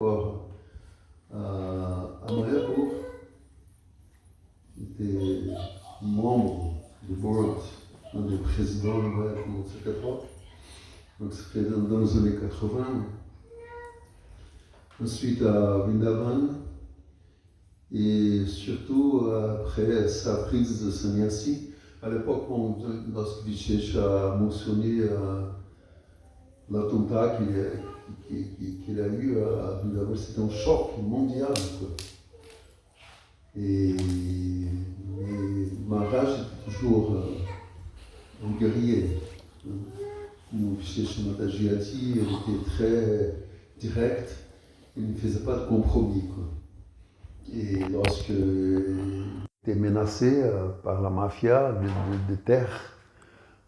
rapport à Mayapur était membre du board, du président de Mayapur de cette époque. Donc ça fait dans les années 80. Ensuite à Vrindavan et surtout après sa prise de sannyasi. À l'époque, lorsque Vishesh a mentionné l'attentat qu'il a eu à Vrindavan, c'était un choc mondial, quoi. Mais Maharaj était toujours un guerrier. Comme Vishesh Mataji a dit, il était très direct, il ne faisait pas de compromis, quoi. Et lorsqu'il était menacé par la mafia de terre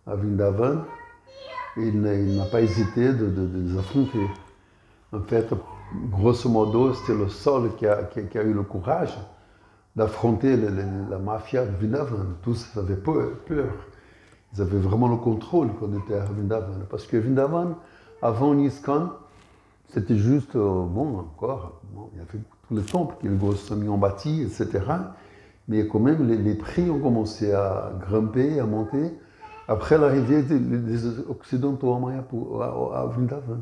à Vrindavan, il n'a pas hésité de les affronter. En fait, grosso modo, c'était le seul qui a eu le courage d'affronter la mafia de Vrindavan. Tous avaient peur. Ils avaient vraiment le contrôle quand on était à Vrindavan. Parce que Vrindavan, avant l'ISKCON, c'était juste, il y avait tous les temples que les Goswamis ont bâtis, etc. Mais quand même, les prix ont commencé à grimper, à monter, après l'arrivée des Occidentaux à Vrindavan.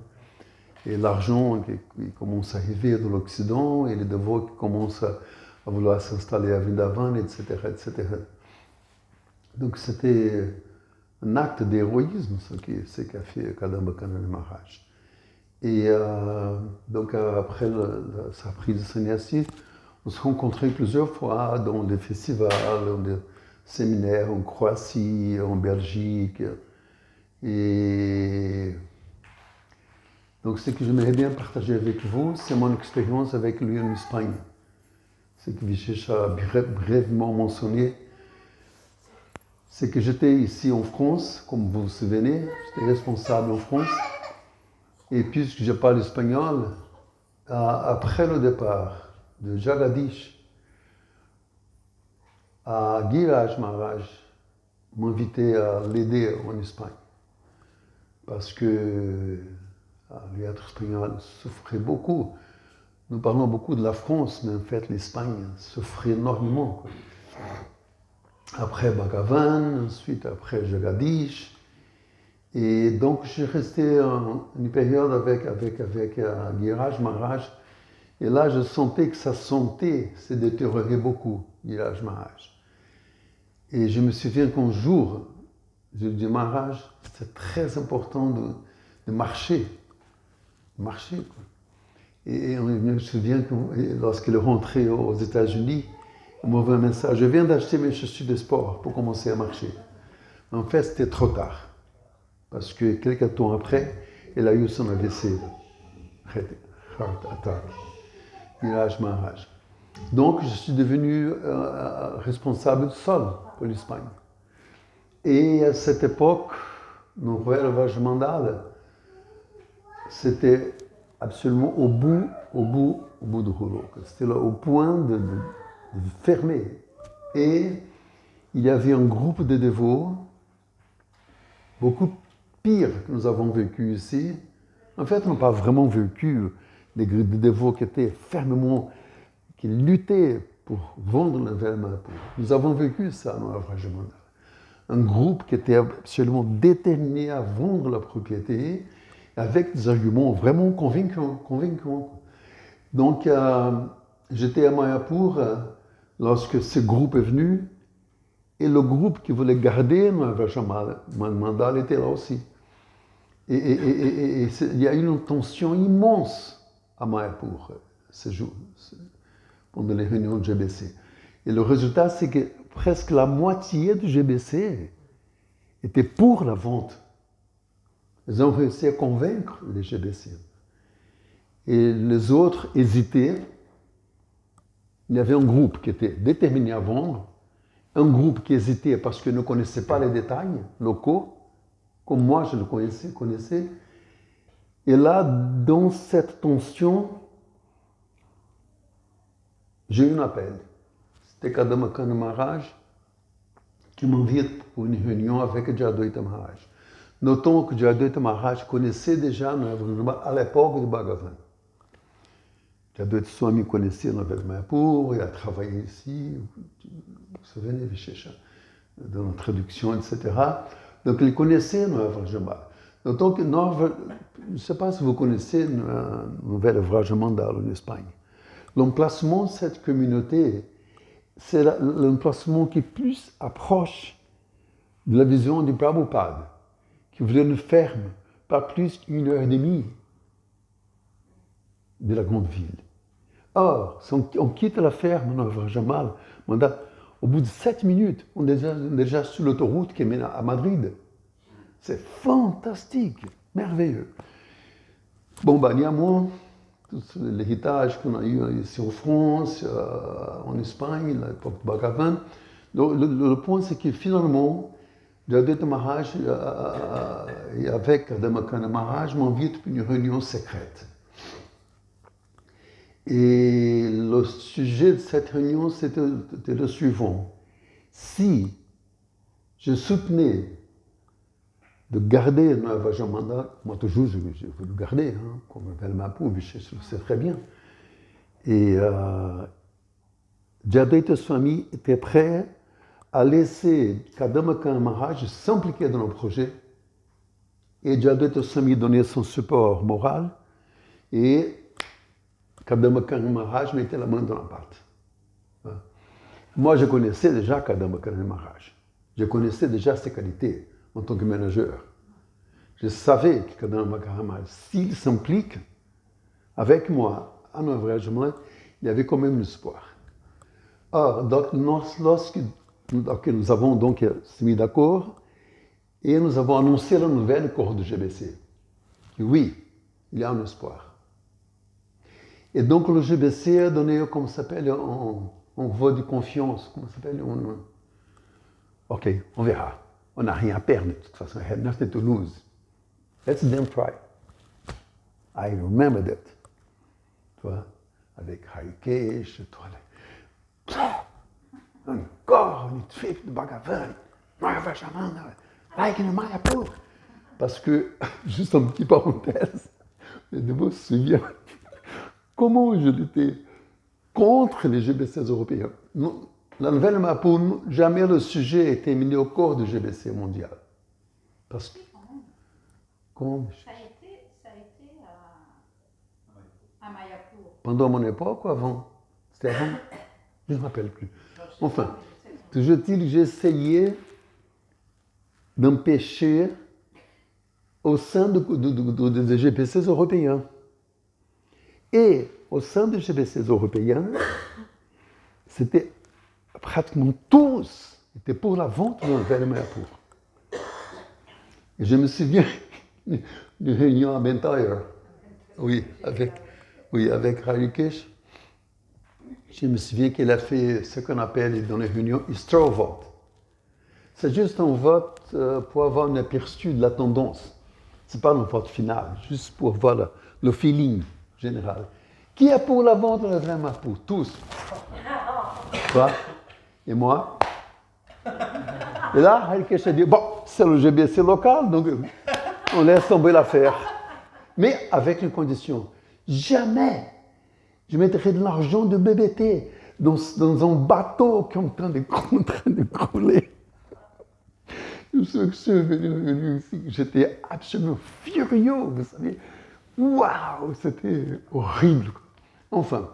Et l'argent qui commence à arriver de l'Occident, et les dévots qui commencent à vouloir s'installer à Vrindavan, etc., etc. Donc c'était un acte d'héroïsme, ce qu'a fait Kadamba Kanana Maharaj. Et donc après sa prise de sannyasi, on se rencontrait plusieurs fois dans des festivals, dans des séminaires en Croatie, en Belgique. Et donc ce que j'aimerais bien partager avec vous, c'est mon expérience avec lui en Espagne. Ce que Vishesh a brièvement mentionné, c'est que j'étais ici en France, comme vous vous souvenez, j'étais responsable en France. Et puisque je parle espagnol, après le départ de Jagadish, Giriraj Maharaj m'invitait à l'aider en Espagne. Parce que le théâtre espagnol souffrait beaucoup. Nous parlons beaucoup de la France, mais en fait l'Espagne souffrait énormément, quoi. Après Bhagavan, ensuite après Jagadish. Et donc, je suis resté une période avec Giriraj Maharaj. Et là, je sentais que sa santé s'est détériorée beaucoup, Giriraj Maharaj. Et je me souviens qu'un jour, je lui ai dit, Maharaj, c'est très important de marcher. Marcher, quoi. Et je me souviens que lorsqu'il est rentré aux États-Unis, il m'a envoyé un message. Je viens d'acheter mes chaussures de sport pour commencer à marcher. En fait, c'était trop tard. Parce que quelques temps après, il a eu son AVC, heart attack, Giriraj Maharaj. Donc, je suis devenu responsable seul pour l'Espagne. Et à cette époque, no Royal Vajramandala, c'était absolument au bout du rouleau. C'était là, au point de fermer. Et il y avait un groupe de dévots, beaucoup pire que nous avons vécu ici. En fait, on n'a pas vraiment vécu des dévots qui étaient fermement, qui luttaient pour vendre le Vajramandala. Nous avons vécu ça dans le Vajramandala. Un groupe qui était absolument déterminé à vendre la propriété avec des arguments vraiment convaincants. Donc, j'étais à Mayapur lorsque ce groupe est venu et le groupe qui voulait garder le Vajramandala était là aussi. Et il y a eu une tension immense à Mayapur ce jour, pendant les réunions de GBC. Et le résultat, c'est que presque la moitié du GBC était pour la vente. Ils ont réussi à convaincre les GBC. Et les autres hésitaient. Il y avait un groupe qui était déterminé à vendre, un groupe qui hésitait parce qu'il ne connaissait pas les détails locaux, comme moi je le connaissais. Et là, dans cette tension, j'ai eu un appel. C'était Kadamba Kanana Maharaj qui m'invite pour une réunion avec Jadvaita Maharaj. Notons que Jadvaita Maharaj connaissait déjà à l'époque de Bhagavan. Jadot Swami connaissait Nouvelle Mayapur, il a travaillé ici, vous vous souvenez, Vishecha, dans la traduction, etc. Donc il connaissait Nouvelle Vrajamal. Donc, je ne sais pas si vous connaissez Nouvelle Vrajamandal en Espagne. L'emplacement de cette communauté, c'est l'emplacement qui plus approche de la vision du Prabhupada, qui voulait une ferme, pas plus d'1h30 de la grande ville. Or, si on quitte la ferme dans Vrajamal, au bout de 7 minutes, on est déjà sur l'autoroute qui mène à Madrid. C'est fantastique, merveilleux. Bon, néanmoins, tout l'héritage qu'on a eu ici en France, en Espagne, l'époque Bhagavan. Le point, c'est que finalement, Jadot Maharaj et avec Kadambakara Maharaj m'invitent pour une réunion secrète. Et le sujet de cette réunion, c'était le suivant. Si je soutenais de garder le Vrajamandal, moi toujours je veux le garder, hein, comme Velmapur, je sais très bien. Et Jadot Swami était prêt à laisser Kadambakara Maharaj s'impliquer dans le projet, et Jadot Swami donnait son support moral, et Kadambakara Maharaj mettait la main dans la pâte. Moi, je connaissais déjà Kadambakara Maharaj. Je connaissais déjà ses qualités en tant que manager. Je savais que Kadambakara Maharaj, s'il s'implique avec moi à un engagement, il y avait quand même l'espoir. Or, lorsque nous avons donc mis d'accord, et nous avons annoncé la nouvelle corps de GBC. Oui, il y a un espoir. Et donc le GBC a donné, comment ça s'appelle, un vote de confiance. Comment ça s'appelle? Ok, on verra. On n'a rien à perdre de toute façon. I had nothing to lose. Let's then try. I remember that. Tu vois, avec Harikesh, encore une trip de Bhagavan, Vrajamandal, like in Mayapur. Parce que, juste une petite parenthèse, je me souviens comment je l'étais contre les GBC européens. La nouvelle Mayapur, jamais le sujet a été mis au corps du GBC mondial. Parce que. Comment? Ça a été à Mayapur. Pendant mon époque ou avant? C'était avant? Je ne me rappelle plus. Enfin, toujours est-il, j'ai essayé d'empêcher au sein des GBC européens. Et au sein des GBC européens, c'était pratiquement tous étaient pour la vente de Nouvelle Mayapur. Et je me souviens d'une réunion à Bentayr, avec Harikesh. Je me souviens qu'il a fait ce qu'on appelle dans les réunions un straw vote. C'est juste un vote pour avoir un aperçu de la tendance. Ce n'est pas un vote final, juste pour voir le feeling général. Qui est pour la vente de la Nouvelle Mayapur? Tous. Toi et moi. Et là, Harikesh a dit, bon, c'est le GBC local, donc on laisse tomber l'affaire. Mais avec une condition. Jamais je mettrai de l'argent de BBT dans un bateau qui est en train de couler. Je suis venu ici, j'étais absolument furieux, vous savez. Waouh, c'était horrible. Enfin,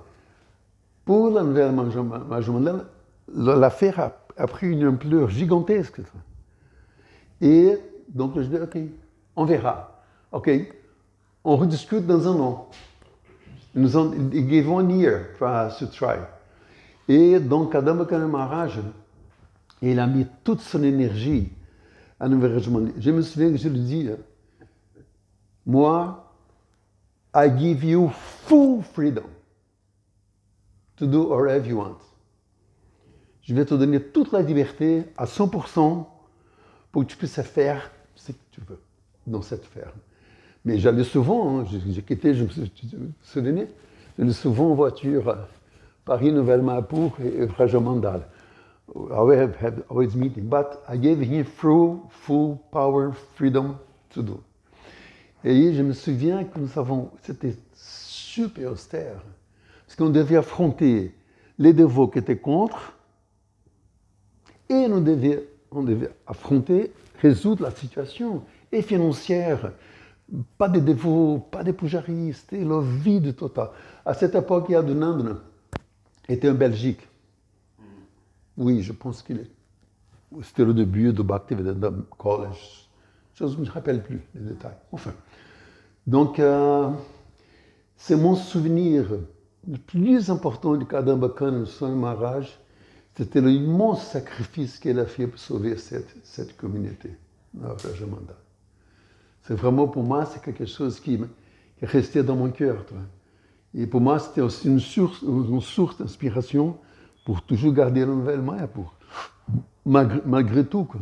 pour la Nouvelle Vrajamandal, l'affaire a pris une ampleur gigantesque. Et donc je dis, ok, on verra. Ok, on rediscute dans un an. Ils gave 1 year for us to try. Et donc Kadambakara Maharaj, il a mis toute son énergie à Nouvelle Vrajamandal. Je me souviens que je lui dis, moi, I give you full freedom to do whatever you want. Je vais te donner toute la liberté à 100% pour que tu puisses faire ce que tu veux dans cette ferme. Mais j'allais souvent, hein, j'ai quitté, je me souviens, j'allais souvent en voiture Paris-Nouvelle Mayapur et Vrajamandal. I have always meeting, but I gave him full power, freedom to do. Et je me souviens que c'était super austère. Parce qu'on devait affronter les dévots qui étaient contre, et on devait affronter, résoudre la situation, et financière. Pas de dévots, pas de pujaris, c'était le vide total. À cette époque, il y a de Nandana était en Belgique. Oui, je pense qu'il est. C'était le début de Bhaktivedanta College. Je ne me rappelle plus les détails. Enfin. Donc, c'est mon souvenir le plus important du Kadamba Kanana Swami Maharaj. C'était l'immense sacrifice qu'il a fait pour sauver cette communauté, le Rajamanda. C'est vraiment, pour moi, c'est quelque chose qui est resté dans mon cœur. Et pour moi, c'était aussi une source d'inspiration pour toujours garder le nouvel Mayapur, malgré tout. Quoi.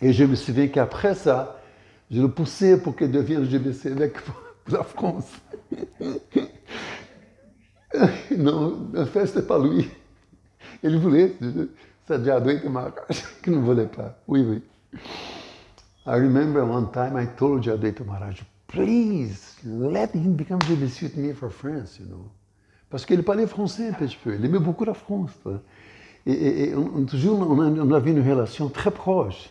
Et je me souviens qu'après ça, je le poussais pour qu'il devienne GBC avec la France. Non, en fait, ce n'était pas lui. Il voulait, c'est Jadwaita Maharaj qui ne voulait pas. Oui, oui. I remember one time I told Jadwaita Maharaj, please, let him become GBC with me for France, you know. Parce qu'il parlait français un petit peu, il aimait beaucoup la France. Et toujours, on avait une relation très proche,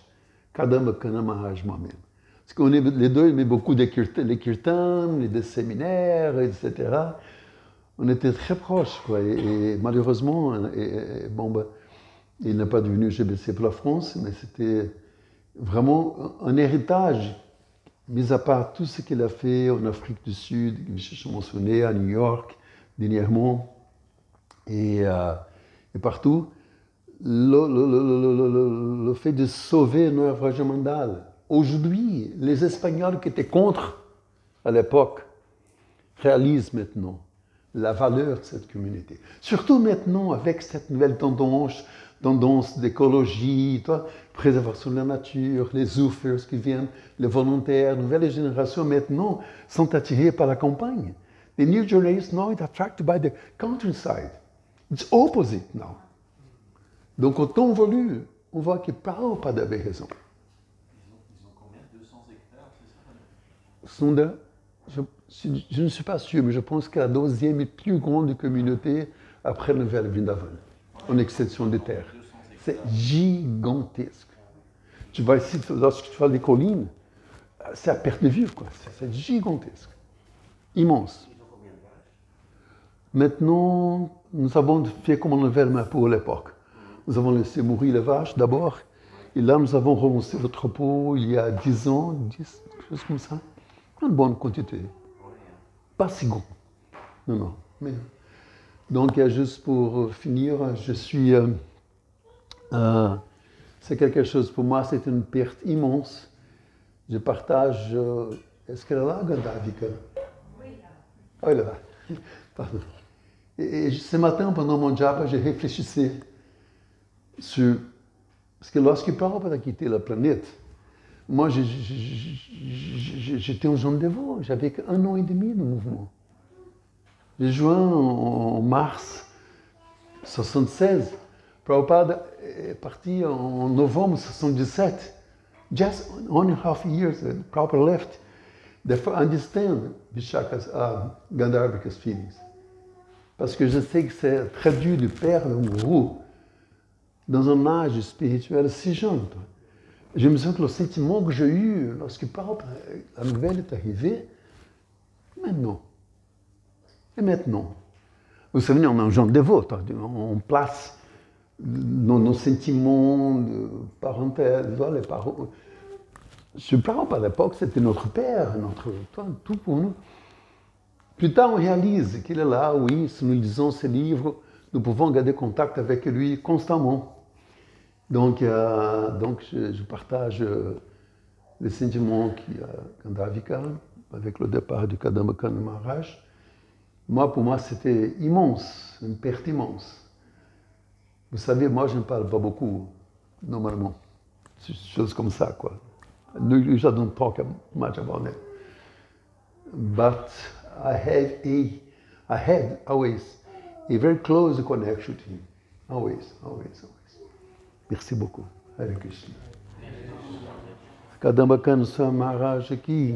Kadamba Kanana Maharaj moi-même. Parce qu'on les deux aimaient beaucoup les kirtans, les séminaires, etc. On était très proches, quoi. Et malheureusement, bon, bah, il n'est pas devenu GBC pour la France, mais c'était vraiment un héritage, mis à part tout ce qu'il a fait en Afrique du Sud, que j'ai mentionné, à New York, dernièrement, et partout. Le fait de sauver notre Rajamandal. Aujourd'hui, les Espagnols qui étaient contre à l'époque réalisent maintenant la valeur de cette communauté. Surtout maintenant avec cette nouvelle tendance d'écologie, préservation de la nature, les oufers qui viennent, les volontaires, nouvelles générations maintenant sont attirées par la campagne. The new generation now is attracted by the countryside. It's opposite now. Donc, au temps voulu, on voit que Prabhupada avait raison. Ils ont combien? 200 hectares, c'est ça? Je ne suis pas sûr, mais je pense que la deuxième et plus grande communauté après le Nouvelle Vrindavan, en extension de terre. C'est gigantesque. Tu vois ici, lorsque tu vois les collines, c'est à perte de vue, quoi. C'est gigantesque. Immense. Ils ont combien de vaches? Maintenant, nous avons fait comme on avait pour l'époque. Nous avons laissé mourir les vaches d'abord. Et là, nous avons relancé le troupeau il y a 10 ans, 10, quelque chose comme ça. Une bonne quantité. Pas si grand. Non, non. Mais... Donc, juste pour finir, je suis... c'est quelque chose, pour moi, c'est une perte immense. Je partage... est-ce qu'elle est là, Gandavika? Oui, là. Ah, elle est là. Pardon. Et ce matin, pendant mon japa, je réfléchissais sur... Parce que lorsque Prabhupada a quitté la planète, moi, j'étais un jeune dévot. J'avais qu'1 an et demi de mouvement. J'ai joint en mars 76. Prabhupada est parti en novembre 77. Just 1.5 years, Prabhupada left. Therefore, I understand Vishaka's, Gandharvika's feelings. Parce que je sais que c'est très dur de perdre un gourou dans un âge spirituel si jeune. Je me souviens que le sentiment que j'ai eu lorsque la nouvelle est arrivée, maintenant. Et maintenant. Vous savez, on est un genre dévot, on place nos sentiments de parenthèse, les parents. Ce parent, à l'époque, c'était notre père, tout pour nous. Plus tard, on réalise qu'il est là, oui, si nous lisons ses livres, nous pouvons garder contact avec lui constamment. Donc je partage les sentiments qu'il y a Gandharvika, avec le départ du Kadamba Kanana Maharaj. Pour moi, c'était immense, une perte immense. Vous savez, moi, je ne parle pas beaucoup, normalement. C'est des choses comme ça, quoi. I don't talk much about it. But I had always a very close connection to him. Always. Merci beaucoup. Hare Krishna. Kadamba Kanana Swami Maharaj aqui.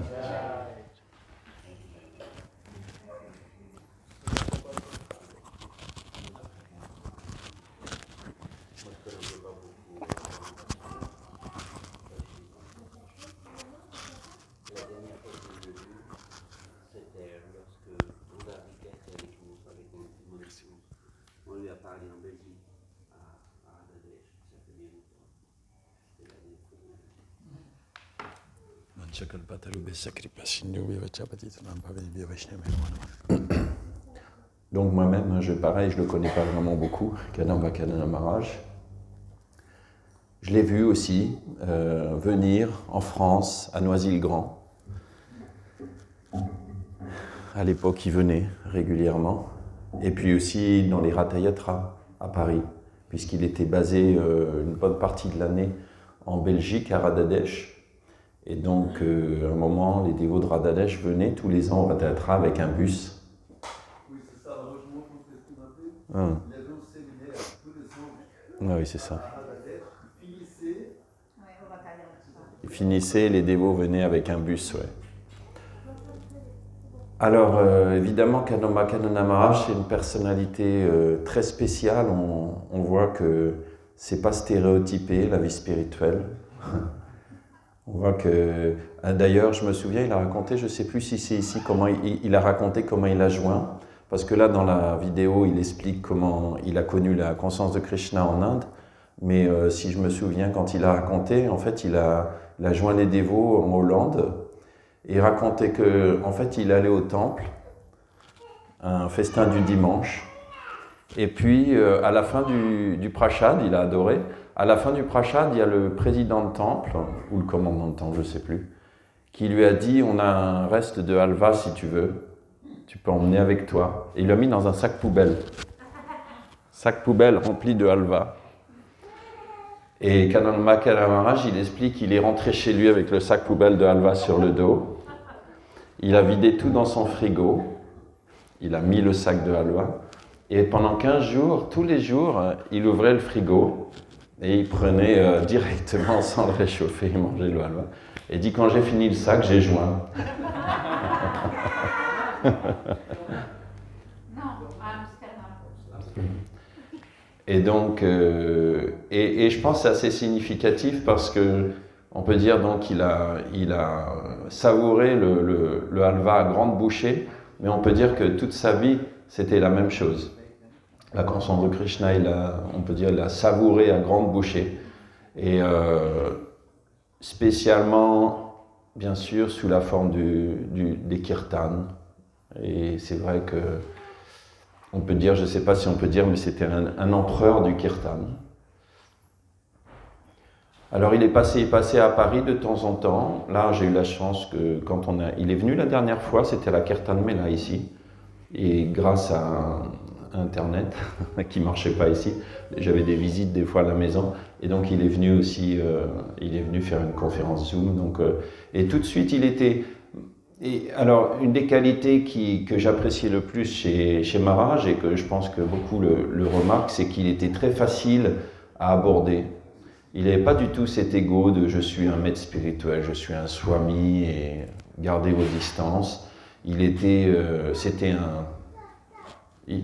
allé en Belgique, à Ardèche, ça fait bien longtemps. Et là, il faut... Donc moi-même, je ne le connais pas vraiment beaucoup, Kadamba Kanana Maharaj. Je l'ai vu aussi venir en France, à Noisy-le-Grand. À l'époque, il venait régulièrement. Et puis aussi dans les Ratha Yatra à Paris, puisqu'il était basé une bonne partie de l'année en Belgique, à Radhadesh. Et donc, à un moment, les dévots de Radhadesh venaient tous les ans au Ratha Yatra avec un bus. Oui, c'est ça. Alors, je montre ce qu'on a fait. Ah. Il y avait au séminaire tous les ans Ah oui, c'est ça. à Radhadesh. Il finissait. Ouais, on va caler ça. Ils finissaient, les dévots venaient avec un bus, ouais. Alors, évidemment, Kadamba Kanana Maharaj, c'est une personnalité très spéciale. On voit que c'est pas stéréotypé, la vie spirituelle. On voit que... D'ailleurs, je me souviens, il a raconté, je ne sais plus si c'est ici, comment il a raconté comment il a joint. Parce que là, dans la vidéo, il explique comment il a connu la conscience de Krishna en Inde. Mais si je me souviens, quand il a raconté, en fait, il a joint les dévots en Hollande. Et il racontait qu'en fait, il allait au temple, un festin du dimanche. Et puis, à la fin du prashad, il a adoré. À la fin du prashad, il y a le président de temple, ou le commandant de temple, je ne sais plus, qui lui a dit « On a un reste de halva si tu veux, tu peux emmener avec toi. » Et il l'a mis dans un sac poubelle. Sac poubelle rempli de halva. Et Kadamba Kanana Maharaj, il explique qu'il est rentré chez lui avec le sac poubelle de halva sur le dos. Il a vidé tout dans son frigo. Il a mis le sac de halva. Et pendant 15 jours, tous les jours, il ouvrait le frigo et il prenait directement sans le réchauffer, il mangeait le halva. Et il dit, quand j'ai fini le sac, j'ai joint. Non, à Amsterdam. Et donc, et je pense que c'est assez significatif parce que on peut dire donc qu'il a savouré le halva à grande bouchée, mais on peut dire que toute sa vie, c'était la même chose. La conscience de Krishna, on peut dire, il l'a savouré à grande bouchée. Et spécialement, bien sûr, sous la forme des kirtans. Et c'est vrai que on peut dire, je ne sais pas si on peut dire, mais c'était un empereur du kirtan. Alors il est passé à Paris de temps en temps. Là, j'ai eu la chance que quand il est venu la dernière fois, c'était à la Kirtan Mela ici. Et grâce à Internet, qui ne marchait pas ici, j'avais des visites des fois à la maison. Et donc il est venu aussi, il est venu faire une conférence Zoom. Donc, et tout de suite, il était... Et alors, une des qualités que j'appréciais le plus chez Maharaj, et que je pense que beaucoup le remarquent, c'est qu'il était très facile à aborder. Il n'avait pas du tout cet ego de « je suis un maître spirituel, je suis un swami » et « gardez vos distances ». Il était,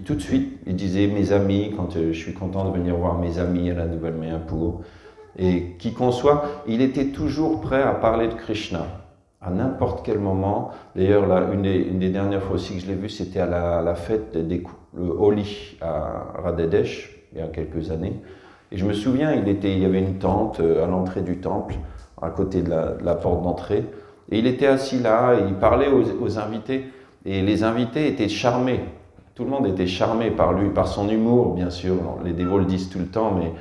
tout de suite, il disait « mes amis, quand je suis content de venir voir mes amis à la Nouvelle-Mayapur ». Et qui qu'on soit, il était toujours prêt à parler de Krishna. À n'importe quel moment. D'ailleurs, une des dernières fois aussi que je l'ai vu, c'était à la fête le Holi à Radhadesh, il y a quelques années. Et je me souviens, il y avait une tente à l'entrée du temple, à côté de la porte d'entrée. Et il était assis là, et il parlait aux invités. Et les invités étaient charmés. Tout le monde était charmé par lui, par son humour, bien sûr. Les dévots le disent tout le temps, mais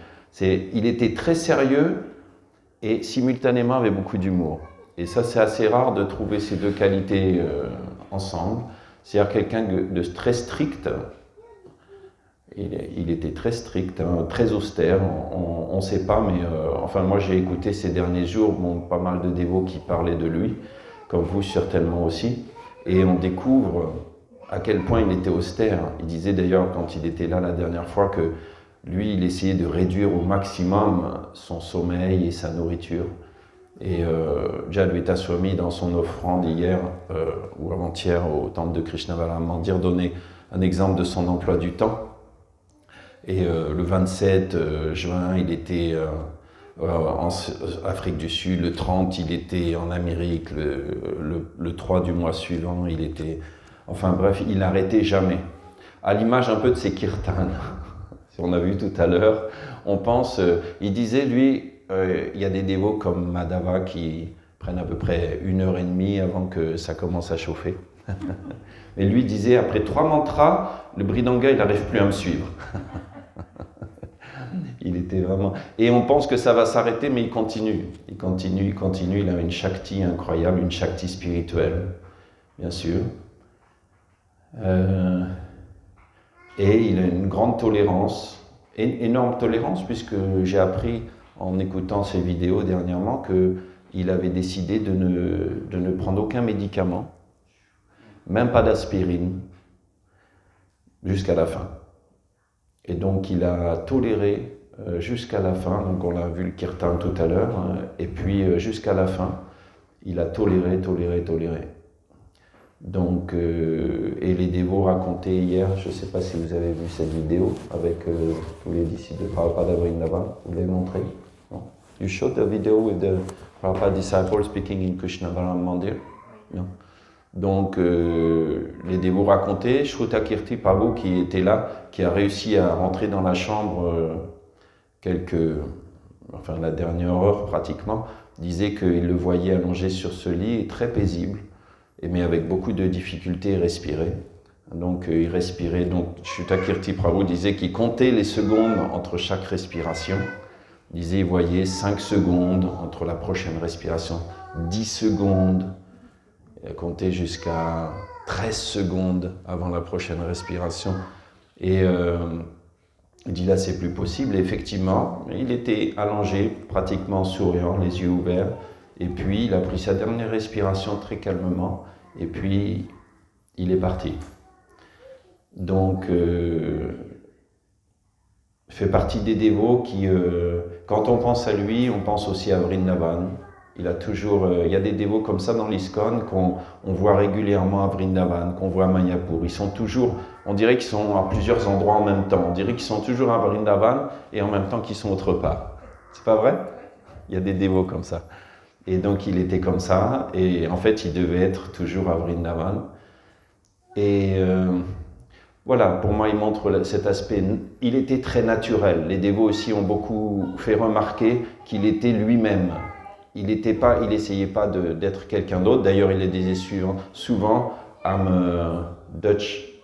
il était très sérieux et simultanément avait beaucoup d'humour. Et ça, c'est assez rare de trouver ces deux qualités ensemble. C'est-à-dire quelqu'un de très strict. Il était très strict, hein, très austère. On ne sait pas, mais enfin, moi, j'ai écouté ces derniers jours pas mal de dévots qui parlaient de lui, comme vous certainement aussi. Et on découvre à quel point il était austère. Il disait d'ailleurs, quand il était là la dernière fois, que lui, il essayait de réduire au maximum son sommeil et sa nourriture. Et Jadvaita Swami, dans son offrande hier ou avant-hier au temple de Krishna Balaram Mandir, donnait un exemple de son emploi du temps. Et le 27 juin, il était en Afrique du Sud. Le 30, il était en Amérique. Le 3 du mois suivant, il était... Enfin bref, il n'arrêtait jamais. À l'image un peu de ses kirtans. on a vu tout à l'heure, on pense, il disait lui, il y a des dévots comme Madhava qui prennent à peu près 1h30 avant que ça commence à chauffer. Mais lui disait, après 3 mantras, le Bridanga, il n'arrive plus à me suivre. Il était vraiment... Et on pense que ça va s'arrêter, mais il continue. Il continue, il continue. Il a une shakti incroyable, une shakti spirituelle, bien sûr. Et il a une grande tolérance, énorme tolérance, puisque j'ai appris en écoutant ses vidéos dernièrement qu'il avait décidé de ne prendre aucun médicament, même pas d'aspirine, jusqu'à la fin. Et donc il a toléré jusqu'à la fin, donc on a vu le kirtan tout à l'heure, et puis jusqu'à la fin, il a toléré. Donc, et les dévots racontaient hier, je ne sais pas si vous avez vu cette vidéo avec tous les disciples de Prabhupada Vrindavan, vous l'avez montré? Non? You showed the video with the Prabhupada disciples speaking in Krishna Balaram Mandir? Non. Donc, les dévots racontaient, Shrutakirti Prabhu qui était là, qui a réussi à rentrer dans la chambre la dernière heure pratiquement, disait qu'il le voyait allongé sur ce lit et très paisible, mais avec beaucoup de difficultés à respirer. Donc il respirait, donc Shrutakirti Prabhu disait qu'il comptait les secondes entre chaque respiration. Il disait qu'il voyait 5 secondes entre la prochaine respiration, 10 secondes, il a compté jusqu'à 13 secondes avant la prochaine respiration. Et il dit là c'est plus possible, et effectivement, il était allongé, pratiquement souriant, les yeux ouverts, et puis il a pris sa dernière respiration très calmement, et puis il est parti. Donc, il fait partie des dévots qui, quand on pense à lui, on pense aussi à Vrindavan. Il y a des dévots comme ça dans l'ISKCON qu'on voit régulièrement à Vrindavan, qu'on voit à Mayapur. Ils sont toujours, on dirait qu'ils sont à plusieurs endroits en même temps. On dirait qu'ils sont toujours à Vrindavan et en même temps qu'ils sont autre part. C'est pas vrai? Il y a des dévots comme ça. Et donc il était comme ça, et en fait il devait être toujours à Vrindavan. Et voilà, pour moi il montre cet aspect, il était très naturel. Les dévots aussi ont beaucoup fait remarquer qu'il était lui-même. Il essayait pas d'être quelqu'un d'autre. D'ailleurs il le disait souvent, I'm Dutch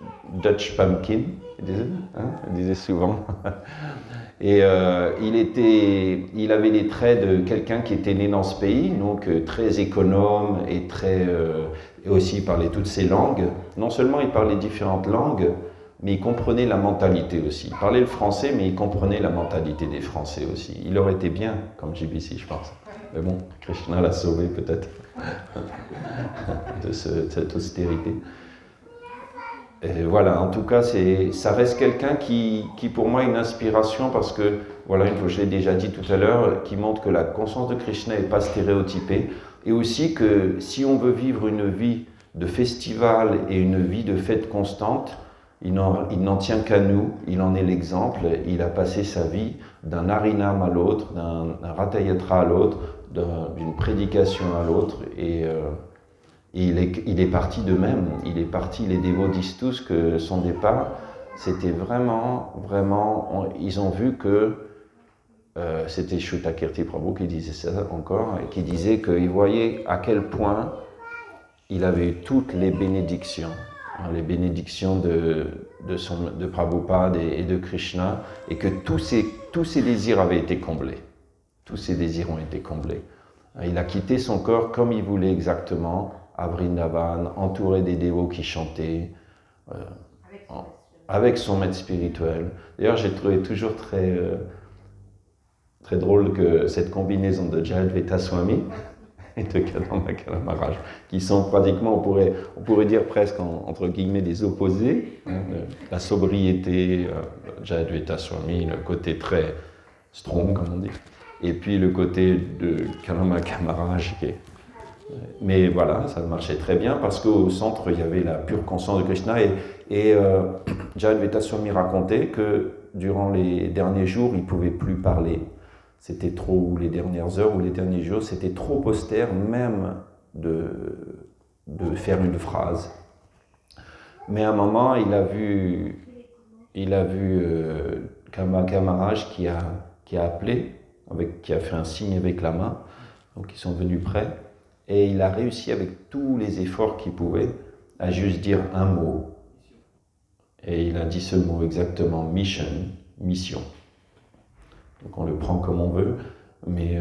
pumpkin, il disait souvent. Et il avait les traits de quelqu'un qui était né dans ce pays, donc très économe et et aussi il parlait toutes ces langues. Non seulement il parlait différentes langues, mais il comprenait la mentalité aussi. Il parlait le français, mais il comprenait la mentalité des Français aussi. Il aurait été bien comme JBC, je pense. Mais bon, Krishna l'a sauvé peut-être de cette austérité. Et voilà, en tout cas, ça reste quelqu'un qui pour moi est une inspiration parce que, voilà, une fois je l'ai déjà dit tout à l'heure, qui montre que la conscience de Krishna n'est pas stéréotypée et aussi que si on veut vivre une vie de festival et une vie de fête constante, il n'en tient qu'à nous, il en est l'exemple, il a passé sa vie d'un harinam à l'autre, d'un ratayatra à l'autre, d'une prédication à l'autre et il est parti d'eux-mêmes, les dévots disent tous que son départ, c'était vraiment, ils ont vu que, c'était Shrutakirti Prabhu qui disait ça encore, et qui disait qu'il voyait à quel point il avait eu toutes les bénédictions de Prabhupada et de Krishna, et que tous ses désirs avaient été comblés. Tous ses désirs ont été comblés. Il a quitté son corps comme il voulait exactement, à Vrindavan, entouré des dévots qui chantaient, avec son maître spirituel. D'ailleurs, j'ai trouvé toujours très drôle que cette combinaison de Jayadvaita Swami et de Kadamba Maharaj, qui sont pratiquement, on pourrait dire presque entre guillemets des opposés, la sobriété, Jayadvaita Swami, le côté très strong, comme on dit, et puis le côté de Kadamba Maharaj qui est... Mais voilà, ça marchait très bien parce qu'au centre, il y avait la pure conscience de Krishna et Jayadvaita Swami racontait que durant les derniers jours, il ne pouvait plus parler. C'était trop, ou les dernières heures ou les derniers jours, c'était trop austère même de faire une phrase. Mais à un moment, il a vu Kamaka Maharaj qui a appelé, qui a fait un signe avec la main, donc ils sont venus près, et il a réussi avec tous les efforts qu'il pouvait à juste dire un mot. Et il a dit ce mot exactement, mission. Donc on le prend comme on veut, mais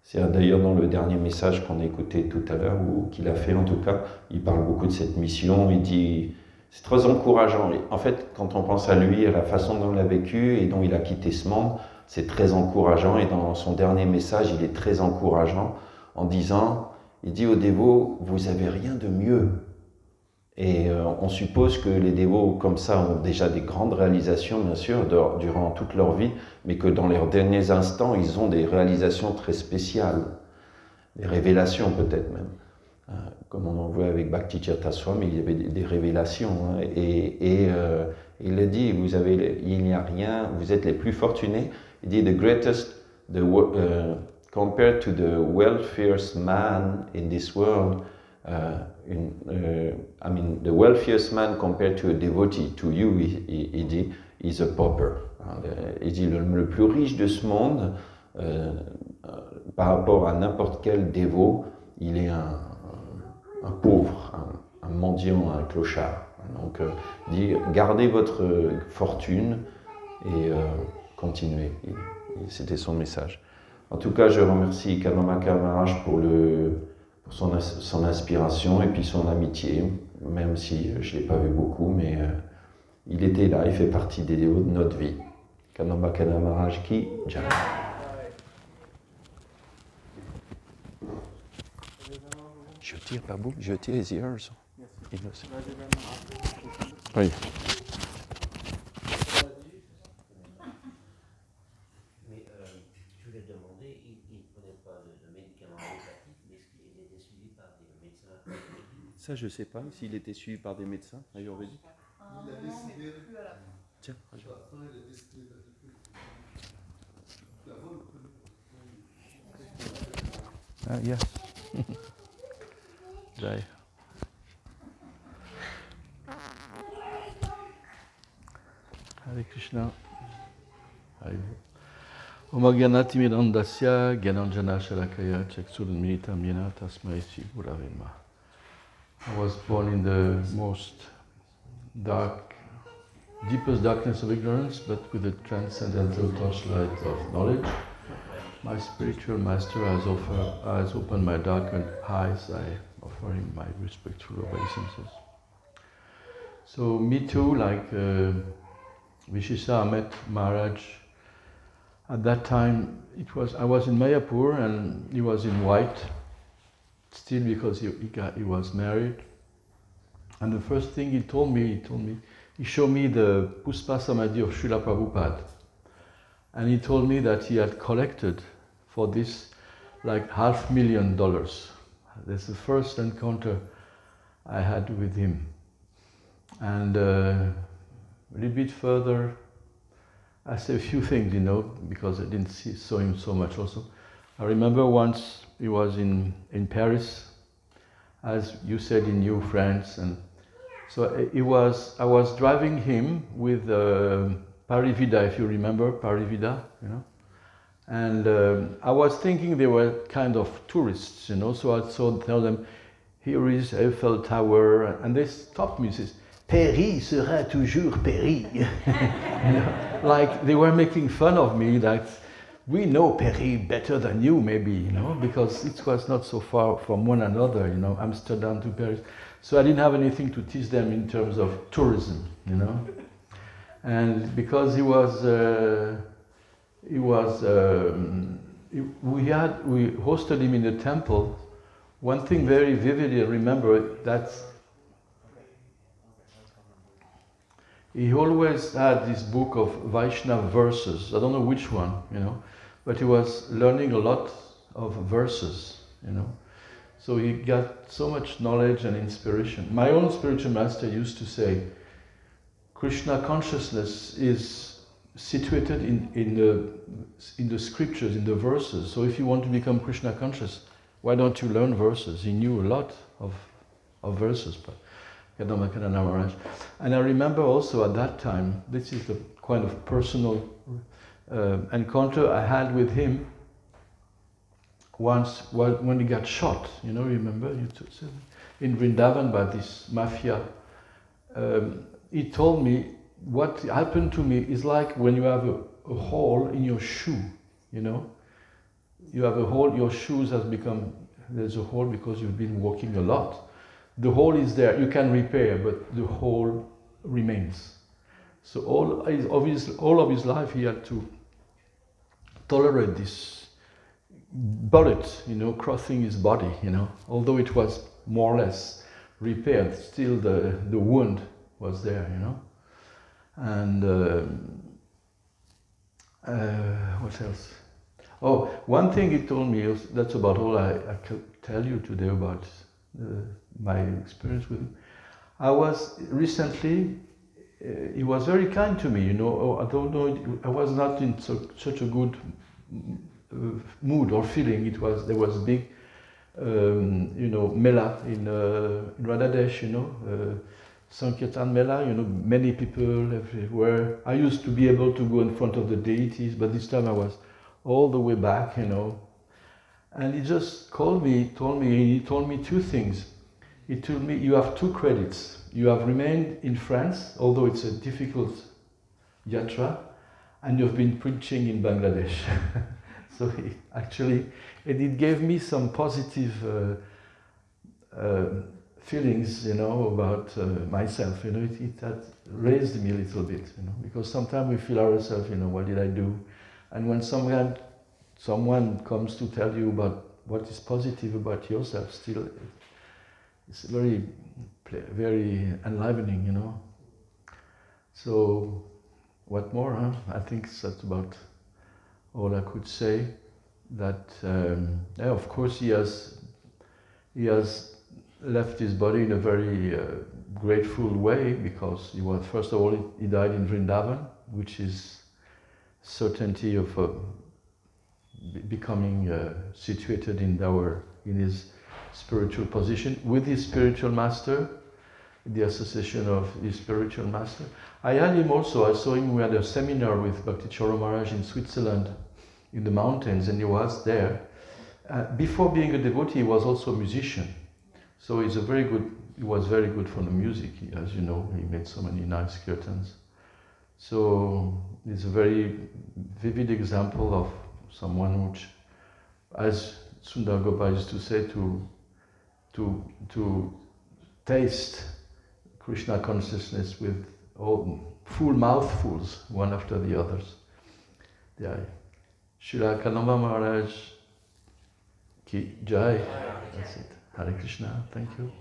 c'est d'ailleurs dans le dernier message qu'on a écouté tout à l'heure, ou qu'il a fait en tout cas, il parle beaucoup de cette mission, il dit, c'est très encourageant. En fait, quand on pense à lui, à la façon dont il a vécu et dont il a quitté ce monde, c'est très encourageant, et dans son dernier message, il est très encourageant en disant, il dit aux dévots, vous avez rien de mieux. Et on suppose que les dévots comme ça ont déjà des grandes réalisations, bien sûr, durant toute leur vie, mais que dans leurs derniers instants, ils ont des réalisations très spéciales, des révélations peut-être même. Comme on en voit avec Bhakti Tirtha Swami, il y avait des révélations. Et il a dit, il n'y a rien, vous êtes les plus fortunés. Il dit, the greatest, compared to the wealthiest man in this world, I mean, the wealthiest man compared to a devotee, to you, il dit, is a pauper. Il dit, le plus riche de ce monde, par rapport à n'importe quel dévot, il est un pauvre, un mendiant, un clochard. Donc, il dit, gardez votre fortune et continuez. C'était son message. En tout cas, je remercie Kamaka Maharaj pour son inspiration et puis son amitié, même si je ne l'ai pas vu beaucoup, mais il était là, il fait partie des dévots de notre vie. Kamaka Maharaj ki jai. Je tire pas beaucoup, je tire les ears. Oui. Mais je voulais demander, il ne prenait pas de médicaments allopathie, mais est-ce qu'il était suivi par des médecins? Ça, je ne sais pas s'il était suivi par des médecins ayurvédiques. Il a décidé. Plus à la fin. Tiens, ah, yes. Jai. Hare Krishna. Hare Om Gyanati Mirandasya Gyananjana Shalakaya Chaksurunmiritam Yena Tasmai Shri Gurave Namaha. I was born in the most deepest darkness of ignorance, but with the transcendental torchlight of knowledge. My spiritual master has opened my darkened eyes. I offer him my respectful obeisances. So me too, like Vishisha, I met Maharaj. At that time, I was in Mayapur and he was in white, still because he was married. And the first thing he showed me the Puspa Samadhi of Srila Prabhupada. And he told me that he had collected for this like $500,000. That's the first encounter I had with him. And a little bit further, I say a few things, because I didn't saw him so much also. I remember once he was in Paris, as you said, in New France, and so I was driving him with Parivida, if you remember Parivida, and I was thinking they were kind of tourists, so I tell them, here is Eiffel Tower, and they stopped me and says, Paris sera toujours Paris. Like they were making fun of me, that we know Paris better than you, maybe, because it was not so far from one another, Amsterdam to Paris. So I didn't have anything to teach them in terms of tourism, And because we hosted him in the temple. One thing very vividly I remember, that he always had this book of Vaishnava verses. I don't know which one, but he was learning a lot of verses, So he got so much knowledge and inspiration. My own spiritual master used to say, Krishna consciousness is situated in the scriptures, in the verses. So if you want to become Krishna conscious, why don't you learn verses? He knew a lot of verses. Kadamba Kanana Maharaj. And I remember also at that time, this is the kind of personal encounter I had with him once when he got shot. You know, remember? In Vrindavan by this mafia. He told me what happened to me is like when you have a hole in your shoe, you know? You have a hole, your shoes has become, there's a hole because you've been walking a lot. The hole is there, you can repair, but the hole remains. So all of his life he had to tolerate this bullet, you know, crossing his body, you know. Although it was more or less repaired, still the wound was there, you know. And what else? Oh, one thing he told me, that's about all I can tell you today about my experience with him. I was recently, he was very kind to me, you know. I don't know, I was not in such a good mood or feeling. There was big, you know, Mela in Bangladesh, you know, Sankirtan Mela, you know, many people everywhere. I used to be able to go in front of the deities, but this time I was all the way back, you know. And he just told me two things. He told me, you have 2 credits. You have remained in France, although it's a difficult yatra, and you've been preaching in Bangladesh. So it gave me some positive feelings, you know, about myself. You know, it had raised me a little bit, you know, because sometimes we feel ourselves, you know, what did I do? And when someone comes to tell you about what is positive about yourself, still, it's very, very enlivening, you know. So, what more? Huh? I think that's about all I could say. That yeah, of course he has left his body in a very grateful way, because he was, first of all, he died in Vrindavan, which is certainty of becoming situated in his spiritual position with his spiritual master, the association of his spiritual master. I had him also, I saw him, we had a seminar with Bhakti Choro Maharaj in Switzerland, in the mountains, and he was there. Before being a devotee, he was also a musician. So he was very good for the music, as you know, he made so many nice kirtans. So it's a very vivid example of someone which, as Sundar Gopal used to say, to taste Krishna consciousness with all full mouthfuls, one after the others. Jai. Srila Kadamba Maharaj ki Jai. That's it. Hare Krishna. Thank you.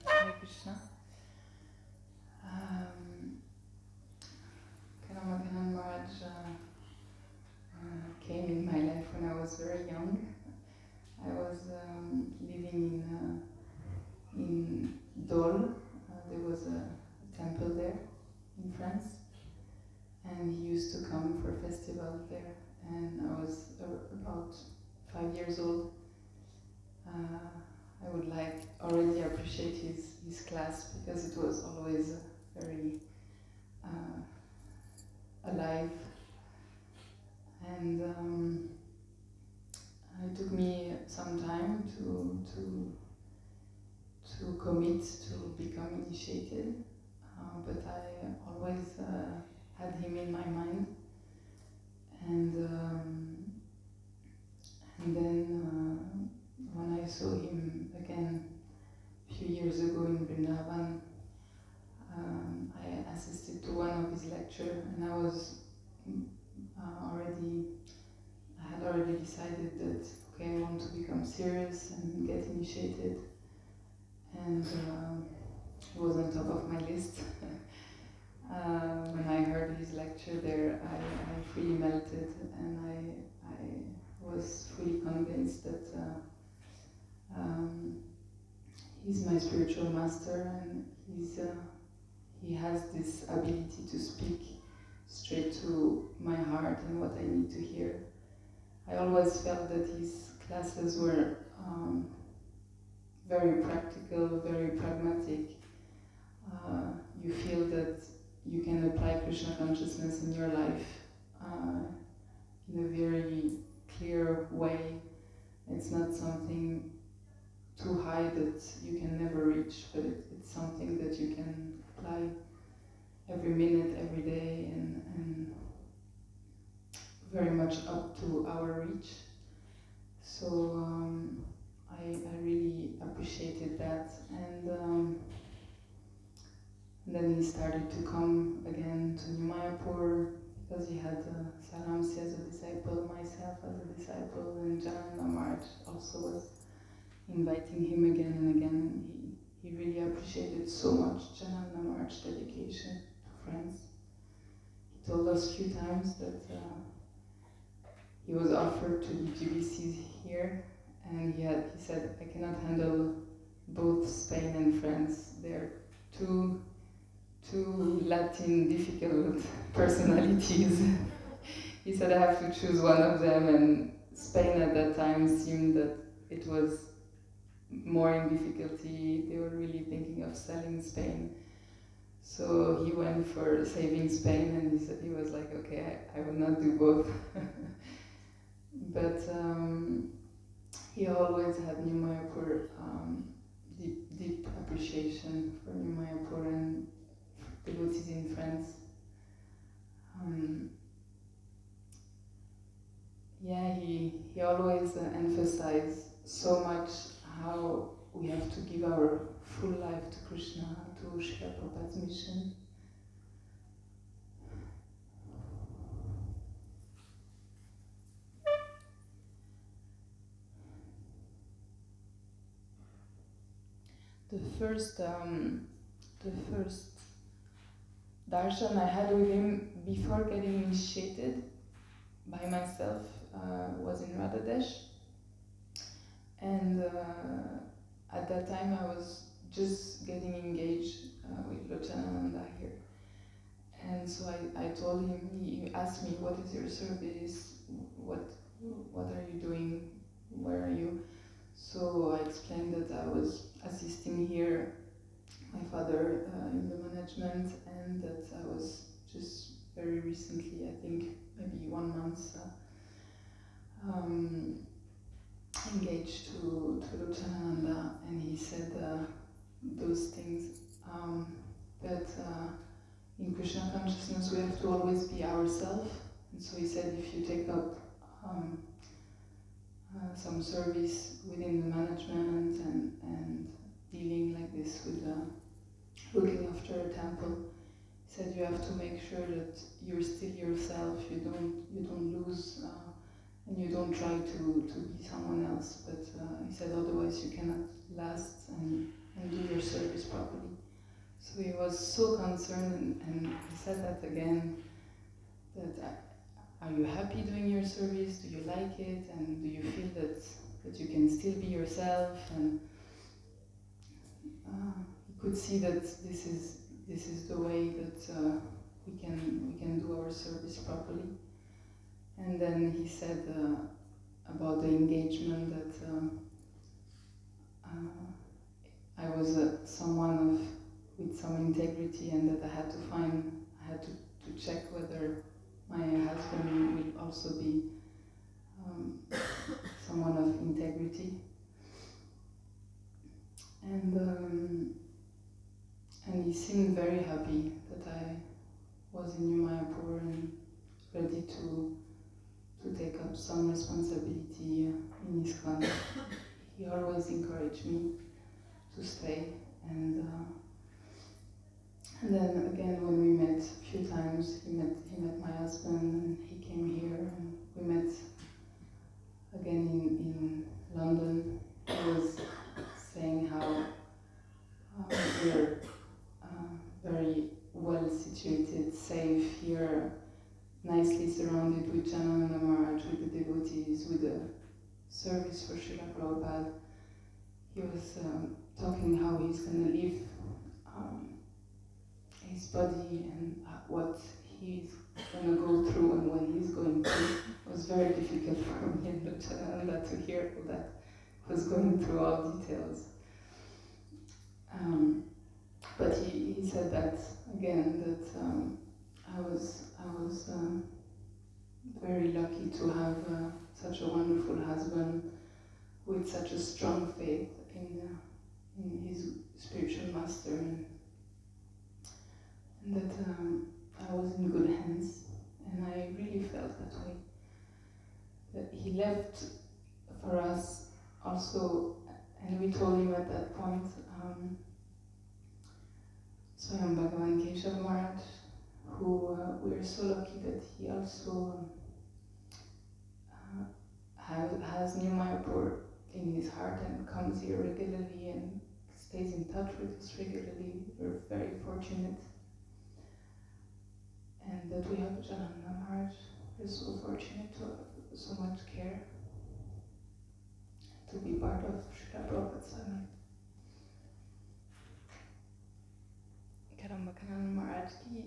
Hare Krishna. Kadamba Kanana Maharaj came in my life when I was very young. I was living in Dole. There was a temple there in France, and he used to come for a festival there. And I was about 5 years old. I would already appreciate his class, because it was always very alive. And it took me some time to commit to become initiated, him in my mind. And then when I saw him again a few years ago in Vrindavan, I assisted to one of his lectures, and I was I had already decided that, okay, I want to become serious and get initiated. And it was on top of my list. When I heard his lecture there, I fully melted, and I was fully convinced that he's my spiritual master, and he has this ability to speak straight to my heart and what I need to hear. I always felt that his classes were very practical, very pragmatic. You feel that you can apply Krishna consciousness in your life in a very clear way. It's not something too high that you can never reach, but it's something that you can apply every minute, every day, and very much up to our reach. So I really appreciated that, and then he started to come again to New Mayapur, because he had Saramsi as a disciple, myself as a disciple, and Jananda Maharaj also was inviting him again and again. He really appreciated so much Jananda Maharaj's dedication to friends. He told us a few times that he was offered to the GBCs here, and he said, I cannot handle both Spain and France. They're two Latin difficult personalities. He said I have to choose one of them, and Spain at that time seemed that it was more in difficulty. They were really thinking of selling Spain. So he went for saving Spain, and he was like, okay, I will not do both. But he always had New Mayapur, deep appreciation for New Mayapur and devotees in France. He always emphasized so much how we have to give our full life to Krishna, to Srila Prabhupada's mission. The first darshan I had with him before getting initiated by myself was in Radhadesh, and at that time I was just getting engaged with Lochanananda here, and so I told him, he asked me, what is your service, what are you doing, where are you? So I explained that I was assisting here my father in the management, and that I was just very recently, I think maybe 1 month, engaged to Lochanananda, and he said those things, that in Krishna consciousness we have to always be ourselves, and so he said if you take up some service within the management and dealing like this with looking after a temple, he said you have to make sure that you're still yourself, you don't lose, and you don't try to be someone else, but he said otherwise you cannot last and do your service properly. So he was so concerned, and he said that again, that are you happy doing your service? Do you like it? And do you feel that you can still be yourself? And you could see that this is the way that we can do our service properly. And then he said about the engagement that I was someone with some integrity, and that I had to check whether my husband will also be someone of integrity, and he seemed very happy that I was in New Mayapur and ready to take up some responsibility in ISKCON. He always encouraged me to stay, and then again when we met a few times, he met my husband and he came here and we met again in London. He was saying how we're very well situated, safe here, nicely surrounded with Janananda Maharaj, with the devotees, with the service for Srila Prabhupada. He was talking how he's going to leave his body and what he's going to go through and when he's going through. It was very difficult for me and Janananda to hear all that. He was going through all details. But he said that again, that I was very lucky to have such a wonderful husband with such a strong faith in his spiritual master, and that I was in good hands, and I really felt that way. That he left for us also, and we told him at that point, Swayam Bhagavan Keshav Maharaj, who we are so lucky that he also has New Mayapur in his heart and comes here regularly and stays in touch with us regularly. We're very fortunate. And that we have Janananda Maharaj. We're so fortunate to have so much care, to be part of Srila Prabhupada's family. Kadamba Maharaj ki.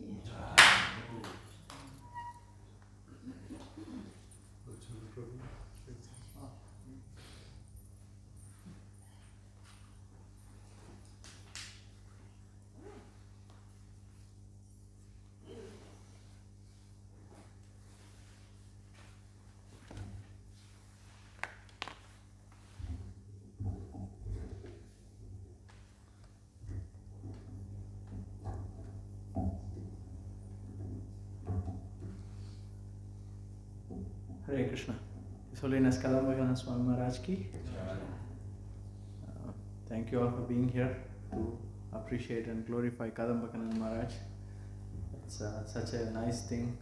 Hare Krishna. His Holiness Kadamba Swami Maharaj ki. Thank you all for being here to appreciate and glorify Kadamba Maharaj. It's such a nice thing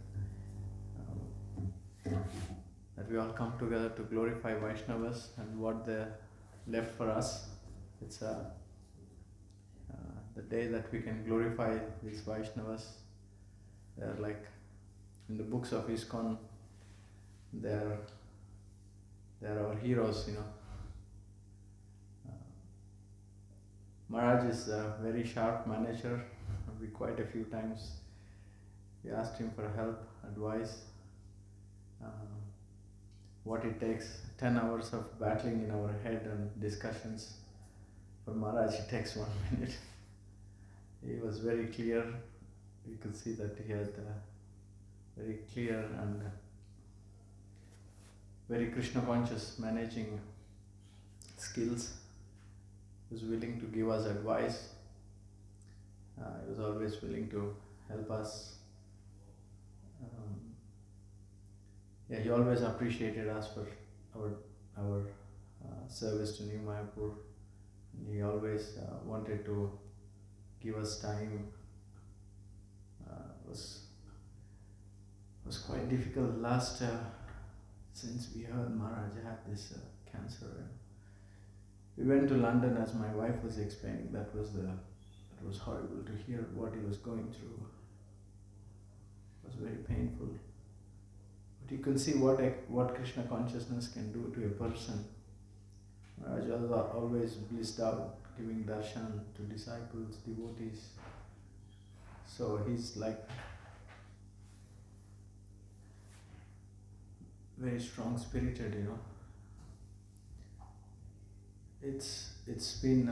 that we all come together to glorify Vaishnavas and what they left for us. It's the day that we can glorify these Vaishnavas. They're like in the books of ISKCON. They're our heroes, you know. Maharaj is a very sharp manager. We quite a few times we asked him for help, advice, what it takes. 10 hours of battling in our head and discussions. For Maharaj it takes 1 minute. He was very clear. We could see that he had very clear and very Krishna conscious managing skills. He was willing to give us advice. He was always willing to help us. He always appreciated us for our service to New Mayapur. He always wanted to give us time. Was quite difficult last. Since we heard Maharaj had this cancer, we went to London, as my wife was explaining. That was horrible to hear what he was going through. It was very painful. But you can see what Krishna consciousness can do to a person. Maharaj was always blissed out, giving darshan to disciples, devotees. So he's like very strong spirited, you know. It's been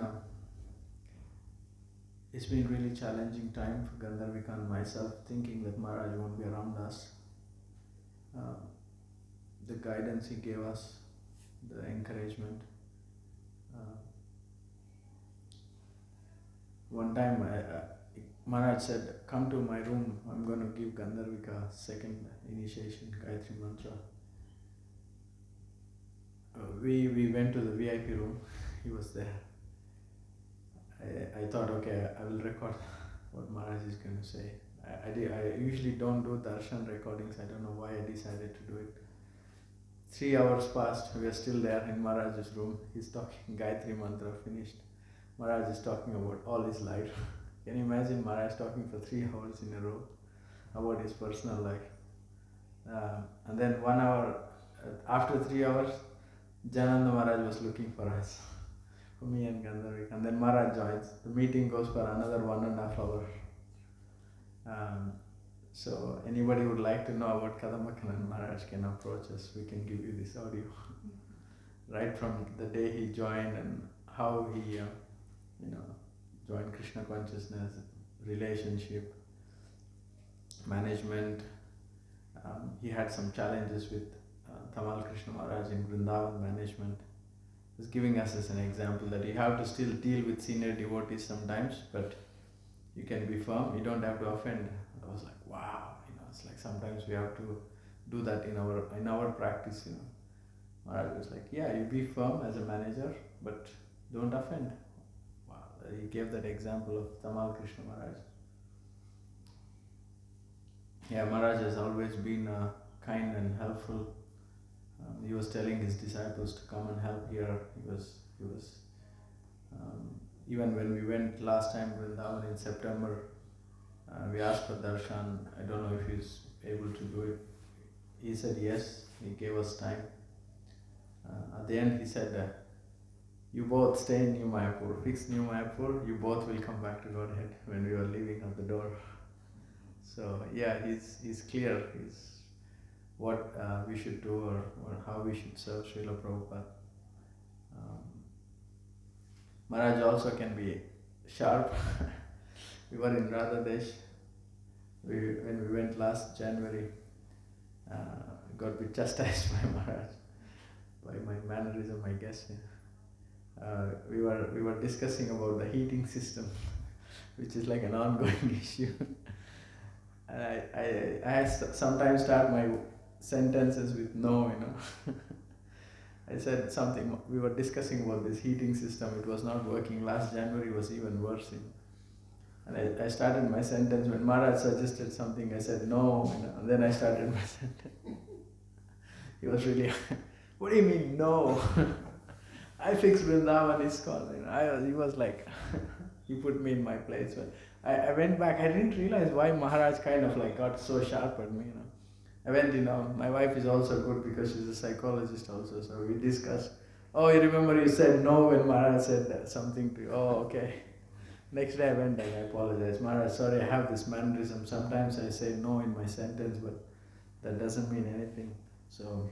really challenging time for Gandharvika and myself, thinking that Maharaj won't be around us. The guidance he gave us, the encouragement. One time Maharaj said, come to my room, I'm going to give Gandharvika second initiation, Gayatri Mantra. We went to the VIP room, he was there. I thought, okay, I will record what Maharaj is going to say. I usually don't do darshan recordings, I don't know why I decided to do it. 3 hours passed, we are still there in Maharaj's room, he's talking Gayatri Mantra, finished. Maharaj is talking about all his life. Can you imagine Maharaj talking for 3 hours in a row about his personal life? And then 1 hour, after 3 hours, Jananda Maharaj was looking for us, for me and Gandharvik. And then Maharaj joins. The meeting goes for another 1.5 hours. So anybody would like to know about Kadambakanan Maharaj can approach us. We can give you this audio. Right from the day he joined and how he, joined Krishna consciousness, relationship, management. He had some challenges with Tamal Krishna Maharaj in Vrindavan management. He was giving us as an example that you have to still deal with senior devotees sometimes, but you can be firm, you don't have to offend. I was like, wow, it's like sometimes we have to do that in our practice, Maharaj was like, yeah, you be firm as a manager, but don't offend. Wow, he gave that example of Tamal Krishna Maharaj. Yeah, Maharaj has always been kind and helpful. He was telling his disciples to come and help here. He was even when we went last time Vrindavan in September, we asked for darshan. I don't know if he's able to do it. He said yes. He gave us time. At the end, he said, "You both stay in New Mayapur. Fix New Mayapur. You both will come back to Godhead." When we were leaving at the door. So yeah, he's clear. He's what we should do or how we should serve Srila Prabhupada. Maharaj also can be sharp. We were in Radha Desh. When we went last January, got a bit chastised by Maharaj, by my mannerism, I guess. We were discussing about the heating system, which is like an ongoing issue. And I sometimes start my sentences with no, I said something, we were discussing about this heating system, it was not working. Last January was even worse. And I started my sentence when Maharaj suggested something, I said no, and then I started my sentence. He was really, what do you mean no? I fixed Vrindavan ISKCON. He was like, he put me in my place. But I went back, I didn't realize why Maharaj kind of like got so sharp at me. I went, my wife is also good because she's a psychologist also, so we discussed. Oh, you remember you said no when Maharaj said something to you. Oh, okay. Next day I went and I apologized. Maharaj, sorry, I have this mannerism. Sometimes I say no in my sentence, but that doesn't mean anything. So,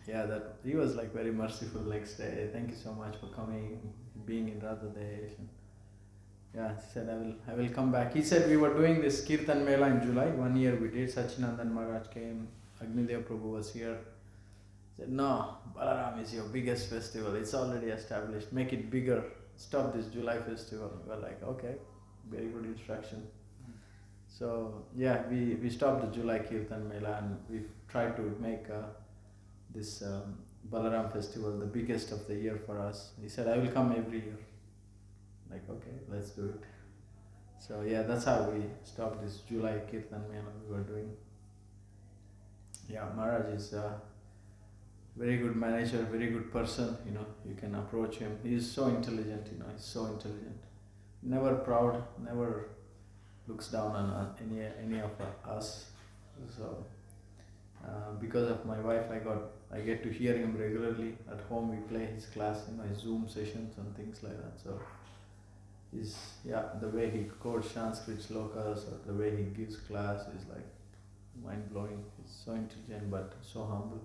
yeah, that he was like very merciful next day. Thank you so much for coming, being in Radha Desh. Yeah, he said, I will come back. He said we were doing this Kirtan Mela in July. 1 year we did. Sachinandan Maharaj came. Agnidev Prabhu was here. He said, no, Balaram is your biggest festival. It's already established. Make it bigger. Stop this July festival. We were like, okay, very good instruction. So, yeah, we stopped the July Kirtan Mela and we tried to make this Balaram festival the biggest of the year for us. He said, I will come every year. Like, okay, let's do it. So yeah, that's how we stopped this July Kirtan Mela we were doing. Yeah, Maharaj is a very good manager, very good person, you can approach him. He is so intelligent, he's so intelligent. Never proud, never looks down on any of us. So because of my wife, I get to hear him regularly. At home we play his class, his Zoom sessions and things like that. So the way he quotes Sanskrit slokas or the way he gives class is like mind-blowing. He's so intelligent but so humble.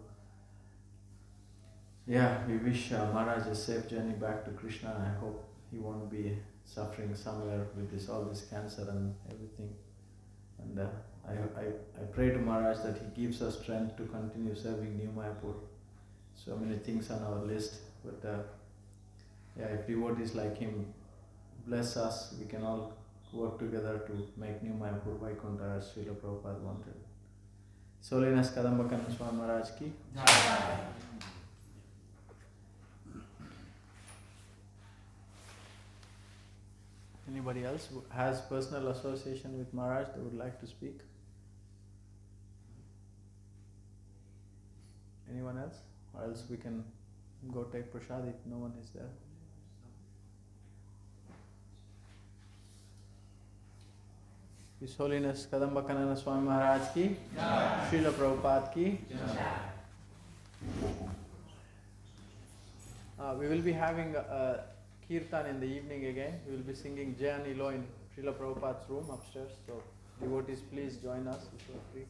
Yeah, we wish Maharaj a safe journey back to Krishna. I hope he won't be suffering somewhere with all this cancer and everything. And I pray to Maharaj that he gives us strength to continue serving New Mayapur. So many things on our list, but if devotees like him bless us, we can all work together to make New Mayapur Vaikuntha as Srila Prabhupada wanted. His Holiness Kadambakananda Swami Maharaj ki. Anybody else who has personal association with Maharaj that would like to speak? Anyone else? Or else we can go take prasad if no one is there. His Holiness Kadambakananda Swami Maharaj ki, Srila Prabhupada ki. We will be having a kirtan in the evening again. We will be singing Jai Anilo in Srila Prabhupada's room upstairs. So devotees, please join us if you are free.